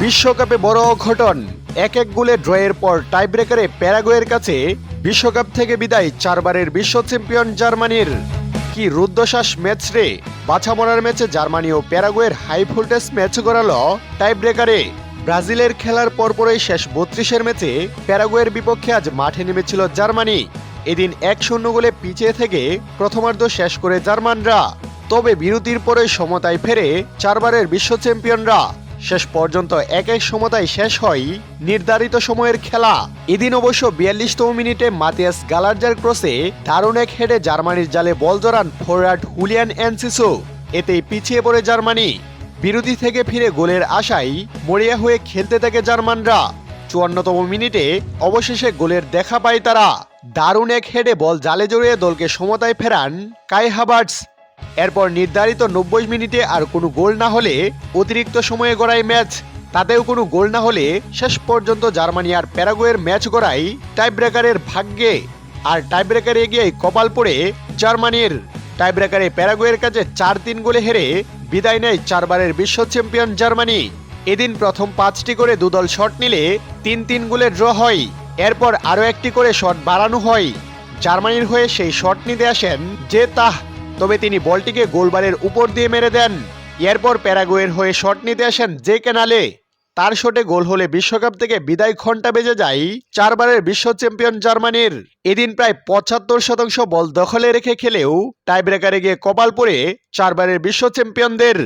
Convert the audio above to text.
বিশ্বকাপে বড় অঘটন, এক এক গোলে ড্রয়ের পর টাইব্রেকারে প্যারাগুয়ের কাছে বিশ্বকাপ থেকে বিদায় চারবারের বিশ্ব চ্যাম্পিয়ন জার্মানির। কি রুদ্ধশ্বাস ম্যাচ রে! বাছা মরার ম্যাচে জার্মানি ও প্যারাগুয়ের হাই ভোল্টেজ ম্যাচ গড়ালো টাইব্রেকারে। ব্রাজিলের খেলার পরপরই শেষ 32-এর ম্যাচে প্যারাগুয়ের বিপক্ষে আজ মাঠে নেমেছিল জার্মানি। এদিন 1-0 গোলে পিছিয়ে থেকে প্রথমার্ধ শেষ করে জার্মানরা। তবে বিরতির পরে সমতায় ফেরে চারবারের বিশ্ব চ্যাম্পিয়নরা। শেষ পর্যন্ত 1-1 সমতায় শেষ হয় নির্ধারিত সময়ের খেলা। এদিন অবশ্য 42তম মিনিটে মাতিয়াস গালার্জার ক্রসে দারুণ এক হেডে জার্মানির জালে বল জড়ান ফরওয়ার্ড হুলিয়ান এনসিসো। এতেই পিছিয়ে পড়ে জার্মানি। বিরতি থেকে ফিরে গোলের আশায় মরিয়া হয়ে খেলতে থাকে জার্মানরা। 54তম মিনিটে অবশেষে গোলের দেখা পায় তারা। দারুণ এক হেডে বল জালে জড়িয়ে দলকে সমতায় ফেরান কাই হাভার্টস। এরপর নির্ধারিত 90 মিনিটে আর কোনো গোল না হলে অতিরিক্ত সময়ে গড়ায় ম্যাচ। তাতেও কোনো গোল না হলে শেষ পর্যন্ত জার্মানি আর প্যারাগুয়ের ম্যাচ গড়ায় টাইব্রেকারের ভাগ্যে। আর টাইব্রেকারে এগিয়ে কপাল পড়ে জার্মানির। টাইব্রেকারে প্যারাগুয়ের কাছে 4-3 গোলে হেরে বিদায় নেয় চারবারের বিশ্ব চ্যাম্পিয়ন জার্মানি। এদিন প্রথম 5টি করে দুদল শট নিলে 3-3 গোলে ড্র হয়। এরপর আরও একটি করে শট বাড়ানো হয়। জার্মানির হয়ে সেই শট নিতে আসেন যে তাহ, তবে তিনি বলটিকে গোলবারের উপর দিয়ে মেরে দেন। এরপর প্যারাগুয়ের হয়ে শট নিতে আসেন যে কেনালে। তার শটে গোল হলে বিশ্বকাপ থেকে বিদায় ঘণ্টা বেজে যায় চারবারের বিশ্ব চ্যাম্পিয়ন জার্মানির। এদিন প্রায় 75% বল দখলে রেখে খেলেও টাইব্রেকারে গিয়ে কপাল পড়ে চারবারের বিশ্ব চ্যাম্পিয়নদের।